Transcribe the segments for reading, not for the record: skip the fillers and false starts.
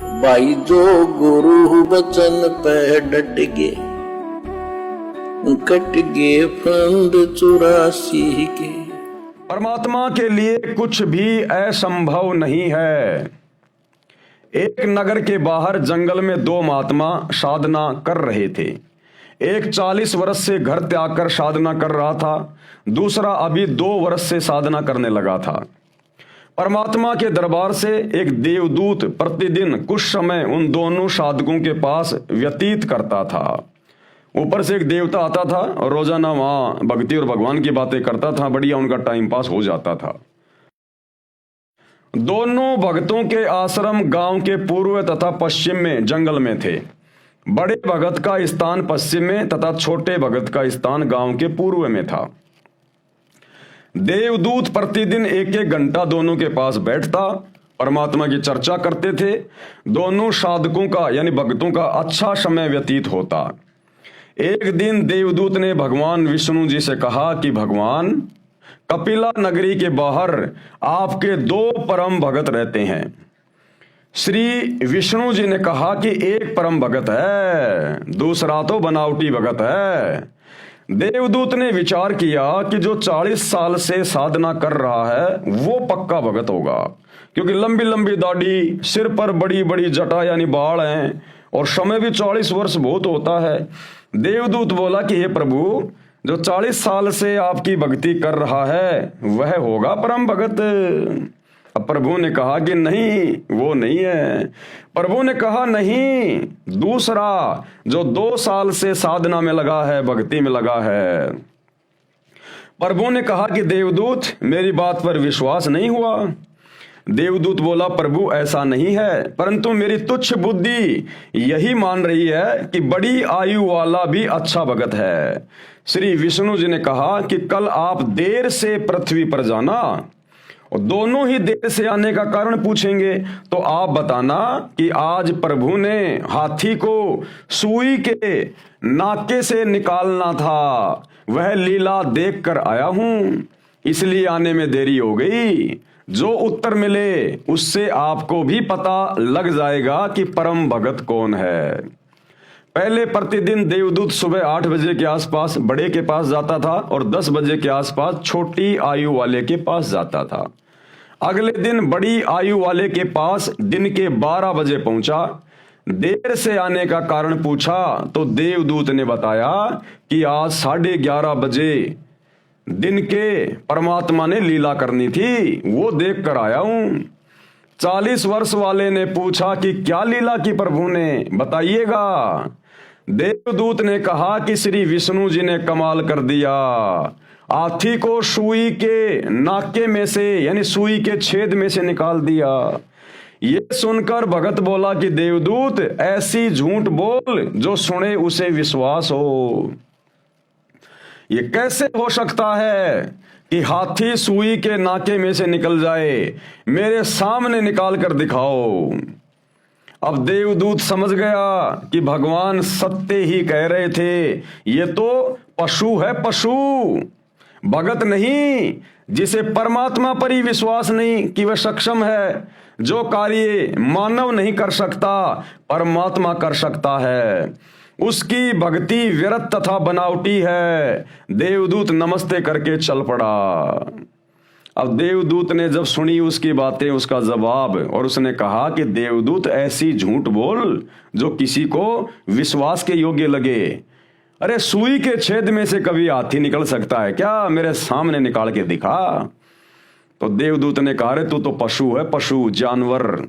भाई जो गुरु बचन पे डट गे, कट गे फंद 84 के। परमात्मा के लिए कुछ भी असंभव नहीं है। एक नगर के बाहर जंगल में दो महात्मा साधना कर रहे थे। एक 40 वर्ष से घर त्याग कर साधना कर रहा था, दूसरा अभी 2 वर्ष से साधना करने लगा था। परमात्मा के दरबार से एक देवदूत प्रतिदिन कुछ समय उन दोनों साधकों के पास व्यतीत करता था। ऊपर से एक देवता आता था और रोजाना वहां भक्ति और भगवान की बातें करता था। बढ़िया उनका टाइम पास हो जाता था। दोनों भक्तों के आश्रम गांव के पूर्व तथा पश्चिम में जंगल में थे। बड़े भगत का स्थान पश्चिम में तथा छोटे भगत का स्थान गांव के पूर्व में था। देवदूत प्रतिदिन 1-1 घंटा दोनों के पास बैठता, परमात्मा की चर्चा करते थे। दोनों साधकों का यानी भक्तों का अच्छा समय व्यतीत होता। एक दिन देवदूत ने भगवान विष्णु जी से कहा कि भगवान, कपिला नगरी के बाहर आपके 2 परम भगत रहते हैं। श्री विष्णु जी ने कहा कि एक परम भगत है, दूसरा तो बनावटी भगत है। देवदूत ने विचार किया कि जो 40 साल से साधना कर रहा है वो पक्का भगत होगा, क्योंकि लंबी लंबी दाढ़ी, सिर पर बड़ी बड़ी जटा यानी बाल हैं और समय भी 40 वर्ष बहुत होता है। देवदूत बोला कि हे प्रभु, जो 40 साल से आपकी भक्ति कर रहा है वह होगा परम भगत। अब प्रभु ने कहा कि नहीं, वो नहीं है। प्रभु ने कहा नहीं, दूसरा जो 2 साल से साधना में लगा है, भक्ति में लगा है। प्रभु ने कहा कि देवदूत, मेरी बात पर विश्वास नहीं हुआ। देवदूत बोला, प्रभु ऐसा नहीं है, परंतु मेरी तुच्छ बुद्धि यही मान रही है कि बड़ी आयु वाला भी अच्छा भगत है। श्री विष्णु जी ने कहा कि कल आप देर से पृथ्वी पर जाना और दोनों ही देर से आने का कारण पूछेंगे, तो आप बताना कि आज प्रभु ने हाथी को सुई के नाके से निकालना था, वह लीला देख कर आया हूं, इसलिए आने में देरी हो गई। जो उत्तर मिले उससे आपको भी पता लग जाएगा कि परम भगत कौन है। पहले प्रतिदिन देवदूत सुबह 8 बजे के आसपास बड़े के पास जाता था और 10 बजे के आसपास छोटी आयु वाले के पास जाता था। अगले दिन बड़ी आयु वाले के पास दिन के 12 बजे पहुंचा। देर से आने का कारण पूछा तो देवदूत ने बताया कि आज 11:30 बजे दिन के परमात्मा ने लीला करनी थी, वो देख कर आया हूं। 40 वर्ष वाले ने पूछा कि क्या लीला की प्रभु ने, बताइएगा। देवदूत ने कहा कि श्री विष्णु जी ने कमाल कर दिया, हाथी को सुई के नाके में से यानी सुई के छेद में से निकाल दिया। ये सुनकर भगत बोला कि देवदूत, ऐसी झूठ बोल जो सुने उसे विश्वास हो। ये कैसे हो सकता है कि हाथी सुई के नाके में से निकल जाए, मेरे सामने निकाल कर दिखाओ। अब देवदूत समझ गया कि भगवान सत्य ही कह रहे थे, ये तो पशु है, पशु, भगत नहीं, जिसे परमात्मा पर ही विश्वास नहीं कि वह सक्षम है। जो कार्य मानव नहीं कर सकता परमात्मा कर सकता है, उसकी भक्ति व्यर्थ तथा बनावटी है। देवदूत नमस्ते करके चल पड़ा। अब देवदूत ने जब सुनी उसकी बातें, उसका जवाब, और उसने कहा कि देवदूत, ऐसी झूठ बोल जो किसी को विश्वास के योग्य लगे। अरे सुई के छेद में से कभी हाथी निकल सकता है क्या? मेरे सामने निकाल के दिखा। तो देवदूत ने कहा, अरे तू तो पशु है, पशु, जानवर।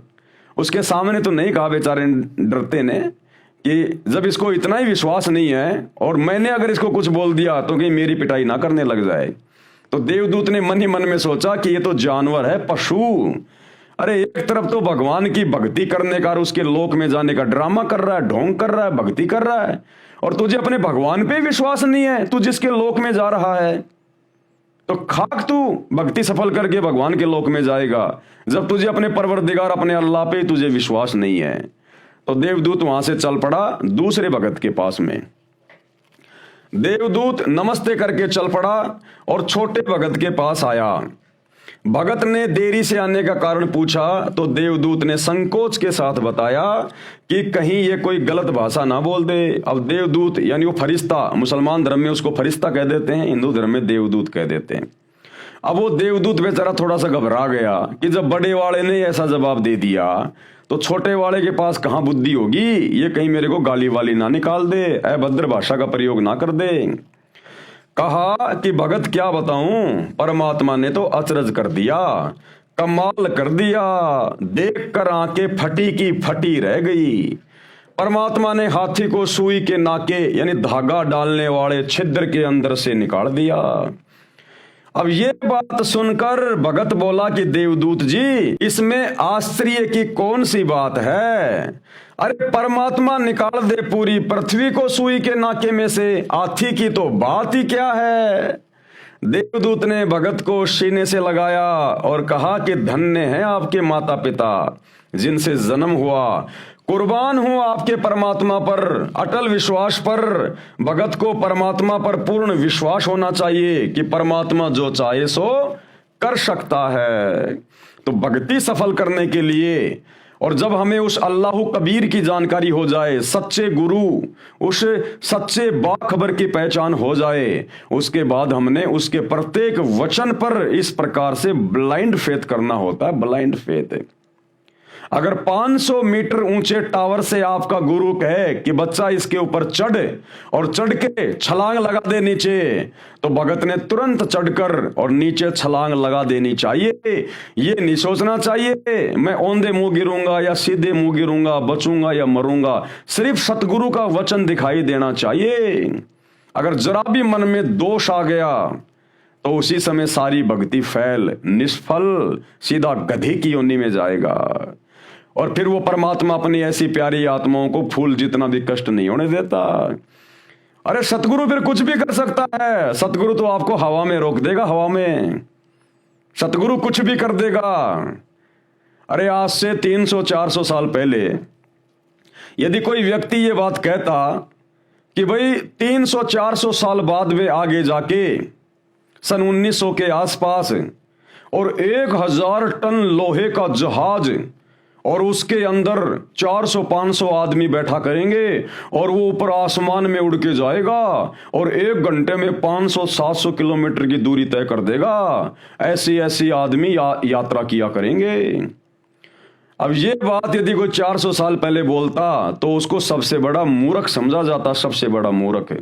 उसके सामने तो नहीं कहा, बेचारे डरते ने, कि जब इसको इतना ही विश्वास नहीं है और मैंने अगर इसको कुछ बोल दिया तो कहीं मेरी पिटाई ना करने लग जाए। तो देवदूत ने मन ही मन में सोचा कि ये तो जानवर है, पशु। अरे एक तरफ तो भगवान की भक्ति करने का और उसके लोक में जाने का ड्रामा कर रहा है, ढोंग कर रहा है, भक्ति कर रहा है, और तुझे अपने भगवान पे विश्वास नहीं है, तू जिसके लोक में जा रहा है। तो खाक तू भक्ति सफल करके भगवान के लोक में जाएगा, जब तुझे अपने परवरदिगार, अपने अल्लाह पे तुझे विश्वास नहीं है। तो देवदूत वहां से चल पड़ा दूसरे भगत के पास में। देवदूत नमस्ते करके चल पड़ा और छोटे भगत के पास आया। भगत ने देरी से आने का कारण पूछा तो देवदूत ने संकोच के साथ बताया कि कहीं ये कोई गलत भाषा ना बोल दे। अब देवदूत यानी वो फरिश्ता, मुसलमान धर्म में उसको फरिश्ता कह देते हैं, हिंदू धर्म में देवदूत कह देते हैं। अब वो देवदूत बेचारा थोड़ा सा घबरा गया कि जब बड़े वाले ने ऐसा जवाब दे दिया तो छोटे वाले के पास कहाँ बुद्धि होगी, ये कहीं मेरे को गाली वाली ना निकाल दे, अभद्र भाषा का प्रयोग ना कर दे। कहा कि भगत क्या बताऊं, परमात्मा ने तो अचरज कर दिया, कमाल कर दिया, देखकर आंखें फटी की फटी रह गई। परमात्मा ने हाथी को सुई के नाके यानी धागा डालने वाले छिद्र के अंदर से निकाल दिया। अब ये बात सुनकर भगत बोला कि देवदूत जी, इसमें आश्चर्य की कौन सी बात है? अरे परमात्मा निकाल दे पूरी पृथ्वी को सुई के नाके में से, हाथी की तो बात ही क्या है। देवदूत ने भगत को सीने से लगाया और कहा कि धन्य है आपके माता पिता जिनसे जन्म हुआ, कुर्बान हूं आपके परमात्मा पर, अटल विश्वास पर। भगत को परमात्मा पर पूर्ण विश्वास होना चाहिए कि परमात्मा जो चाहे सो कर सकता है। तो भक्ति सफल करने के लिए और जब हमें उस अल्लाह कबीर की जानकारी हो जाए, सच्चे गुरु, उस सच्चे बाखबर की पहचान हो जाए, उसके बाद हमने उसके प्रत्येक वचन पर इस प्रकार से ब्लाइंड फेथ करना होता है। ब्लाइंड फेथ, अगर 500 मीटर ऊंचे टावर से आपका गुरु कहे कि बच्चा इसके ऊपर चढ़ और चढ़ के छलांग लगा दे नीचे, तो भगत ने तुरंत चढ़कर और नीचे छलांग लगा देनी चाहिए। ये नहीं सोचना चाहिए मैं औंधे मुंह गिरूंगा या सीधे मुंह गिरूंगा, बचूंगा या मरूंगा। सिर्फ सतगुरु का वचन दिखाई देना चाहिए। अगर जरा भी मन में दोष आ गया तो उसी समय सारी भक्ति फैल निष्फल सीधा गधे की योनि में जाएगा। और फिर वो परमात्मा अपनी ऐसी प्यारी आत्माओं को फूल जितना भी कष्ट नहीं होने देता। अरे सतगुरु फिर कुछ भी कर सकता है। सतगुरु तो आपको हवा में रोक देगा, हवा में सतगुरु कुछ भी कर देगा। अरे आज से 300-400 साल पहले यदि कोई व्यक्ति ये बात कहता कि भाई 300-400 साल बाद वे आगे जाके सन 1900 के आसपास और 1000 टन लोहे का जहाज और उसके अंदर 400-500 आदमी बैठा करेंगे और वो ऊपर आसमान में उड़ के जाएगा और 1 घंटे में 500-700 किलोमीटर की दूरी तय कर देगा, ऐसी ऐसी आदमी यात्रा किया करेंगे। अब ये बात यदि कोई 400 साल पहले बोलता तो उसको सबसे बड़ा मूर्ख समझा जाता, सबसे बड़ा मूर्ख।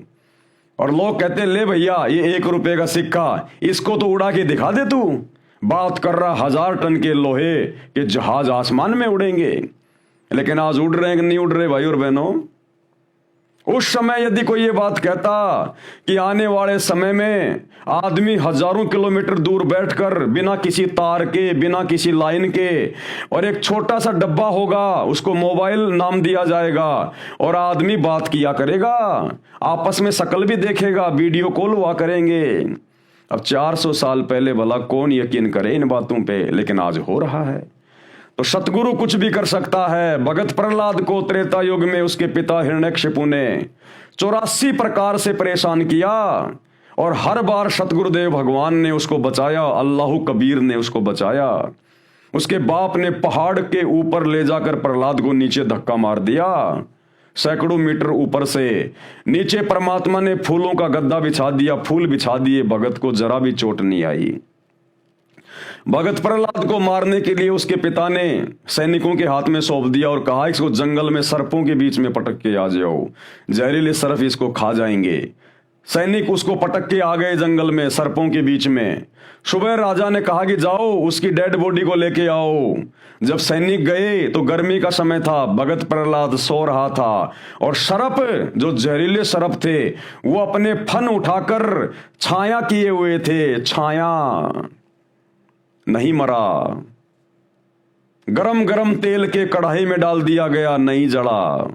और लोग कहते ले भैया ये 1 रुपए का सिक्का, इसको तो उड़ा के दिखा दे तू। बात कर रहा 1000 टन के लोहे के जहाज आसमान में उड़ेंगे। लेकिन आज उड़ रहे हैं कि नहीं उड़ रहे भाई और बहनों? उस समय यदि कोई ये बात कहता कि आने वाले समय में आदमी हजारों किलोमीटर दूर बैठकर बिना किसी तार के, बिना किसी लाइन के, और एक छोटा सा डब्बा होगा उसको मोबाइल नाम दिया जाएगा और आदमी बात किया करेगा, आपस में शक्ल भी देखेगा, वीडियो कॉल हुआ करेंगे। अब 400 साल पहले भला कौन यकीन करे इन बातों पे, लेकिन आज हो रहा है। तो सतगुरु कुछ भी कर सकता है। भगत प्रहलाद को त्रेता युग में उसके पिता हिरण्यकशिपु ने 84 प्रकार से परेशान किया और हर बार सतगुरुदेव भगवान ने उसको बचाया, अल्लाह कबीर ने उसको बचाया। उसके बाप ने पहाड़ के ऊपर ले जाकर प्रहलाद को नीचे धक्का मार दिया, सैकड़ों मीटर ऊपर से नीचे परमात्मा ने फूलों का गद्दा बिछा दिया, फूल बिछा दिए, भगत को जरा भी चोट नहीं आई। भगत प्रहलाद को मारने के लिए उसके पिता ने सैनिकों के हाथ में सौंप दिया और कहा इसको जंगल में सर्पों के बीच में पटक के आ जाओ, जहरीले सर्प इसको खा जाएंगे। सैनिक उसको पटक के आ गए जंगल में सर्पों के बीच में। सुबह राजा ने कहा कि जाओ उसकी डेड बॉडी को लेके आओ। जब सैनिक गए तो गर्मी का समय था, भगत प्रहलाद सो रहा था और सर्प जो जहरीले सर्प थे वो अपने फन उठाकर छाया किए हुए थे, छाया नहीं मरा। गरम गरम तेल के कढ़ाई में डाल दिया गया, नहीं जला।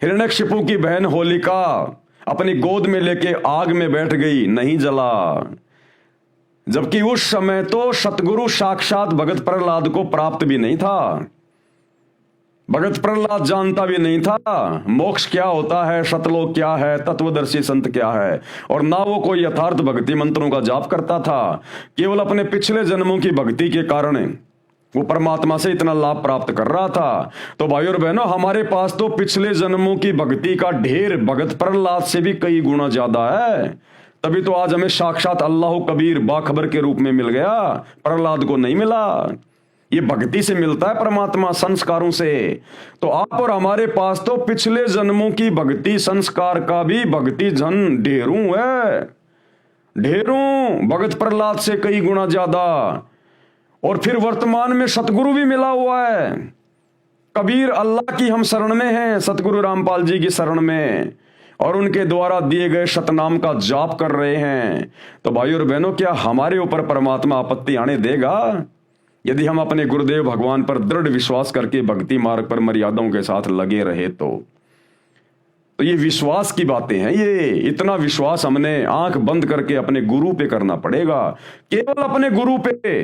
हिरण्यकशिपु की बहन होलिका अपनी गोद में लेके आग में बैठ गई, नहीं जला। जबकि उस समय तो सतगुरु साक्षात भगत प्रहलाद को प्राप्त भी नहीं था। भगत प्रहलाद जानता भी नहीं था मोक्ष क्या होता है, सतलोक क्या है, तत्वदर्शी संत क्या है, और ना वो कोई यथार्थ भक्ति मंत्रों का जाप करता था। केवल अपने पिछले जन्मों की भक्ति के कारण वो परमात्मा से इतना लाभ प्राप्त कर रहा था। तो भाइयों और बहनों, हमारे पास तो पिछले जन्मों की भक्ति का ढेर भगत प्रहलाद से भी कई गुना ज्यादा है। तभी तो आज हमें साक्षात अल्लाह कबीर बाखबर के रूप में मिल गया, प्रहलाद को नहीं मिला। ये भक्ति से मिलता है परमात्मा, संस्कारों से। तो आप और हमारे पास तो पिछले जन्मों की भक्ति संस्कार का भी भक्ति धन ढेरों है, ढेरों, भगत प्रहलाद से कई गुना ज्यादा। और फिर वर्तमान में सतगुरु भी मिला हुआ है। कबीर अल्लाह की हम शरण में हैं, सतगुरु रामपाल जी की शरण में, और उनके द्वारा दिए गए शतनाम का जाप कर रहे हैं। तो भाइयों और बहनों, क्या हमारे ऊपर परमात्मा आपत्ति आने देगा यदि हम अपने गुरुदेव भगवान पर दृढ़ विश्वास करके भक्ति मार्ग पर मर्यादाओं के साथ लगे रहे? तो ये विश्वास की बातें हैं। ये इतना विश्वास हमने आंख बंद करके अपने गुरु पे करना पड़ेगा, केवल अपने गुरु पे।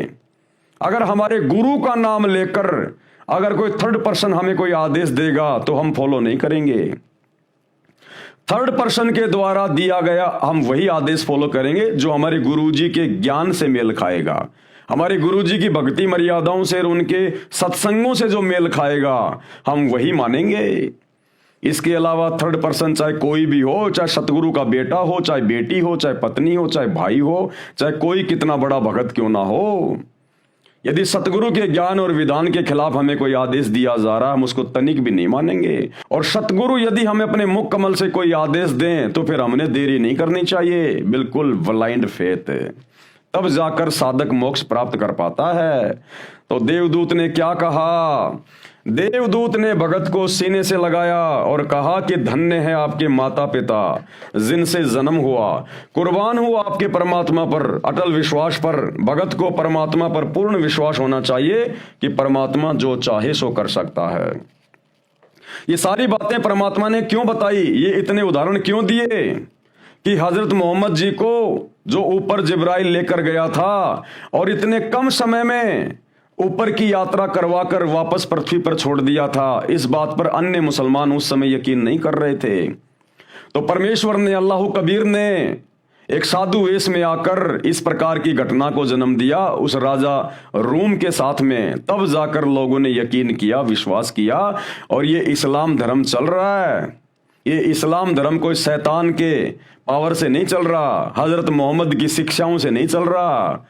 अगर हमारे गुरु का नाम लेकर अगर कोई थर्ड पर्सन हमें कोई आदेश देगा तो हम फॉलो नहीं करेंगे। थर्ड पर्सन के द्वारा दिया गया हम वही आदेश फॉलो करेंगे जो हमारे गुरुजी के ज्ञान से मेल खाएगा, हमारे गुरुजी की भक्ति मर्यादाओं से और उनके सत्संगों से जो मेल खाएगा हम वही मानेंगे। इसके अलावा थर्ड पर्सन चाहे कोई भी हो, चाहे सतगुरु का बेटा हो, चाहे बेटी हो, चाहे पत्नी हो, चाहे भाई हो, चाहे कोई कितना बड़ा भगत क्यों ना हो, यदि सतगुरु के ज्ञान और विधान के खिलाफ हमें कोई आदेश दिया जा रहा है हम उसको तनिक भी नहीं मानेंगे। और सतगुरु यदि हमें अपने मुख कमल से कोई आदेश दें तो फिर हमने देरी नहीं करनी चाहिए, बिल्कुल ब्लाइंड फेथ, तब जाकर साधक मोक्ष प्राप्त कर पाता है। तो देवदूत ने क्या कहा? देवदूत ने भगत को सीने से लगाया और कहा कि धन्य है आपके माता पिता जिनसे जन्म हुआ, कुर्बान हुआ आपके परमात्मा पर, अटल विश्वास पर। भगत को परमात्मा पर पूर्ण विश्वास होना चाहिए कि परमात्मा जो चाहे सो कर सकता है। ये सारी बातें परमात्मा ने क्यों बताई, ये इतने उदाहरण क्यों दिए कि हजरत मोहम्मद जी को जो ऊपर जिब्राइल लेकर गया था और इतने कम समय में ऊपर की यात्रा करवाकर वापस पृथ्वी पर छोड़ दिया था, इस बात पर अन्य मुसलमान उस समय यकीन नहीं कर रहे थे। तो परमेश्वर ने, अल्लाह कबीर ने एक साधु वेश में आकर इस प्रकार की घटना को जन्म दिया उस राजा रूम के साथ में। तब जाकर लोगों ने यकीन किया, विश्वास किया, और ये इस्लाम धर्म चल रहा है। ये इस्लाम धर्म कोई शैतान के पावर से नहीं चल रहा, हजरत मोहम्मद की शिक्षाओं से नहीं चल रहा।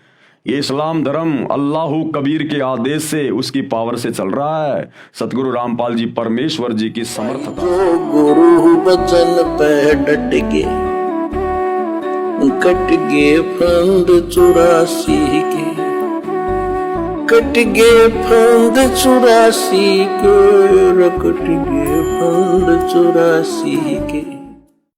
ये इस्लाम धर्म अल्लाह कबीर के आदेश से, उसकी पावर से चल रहा है। सतगुरु रामपाल जी परमेश्वर जी की समर्थता। जो गुरु बचन पे डट के कट गए फंद 84 के, कट गए फंद 84 के, कट गए फंद 84 के।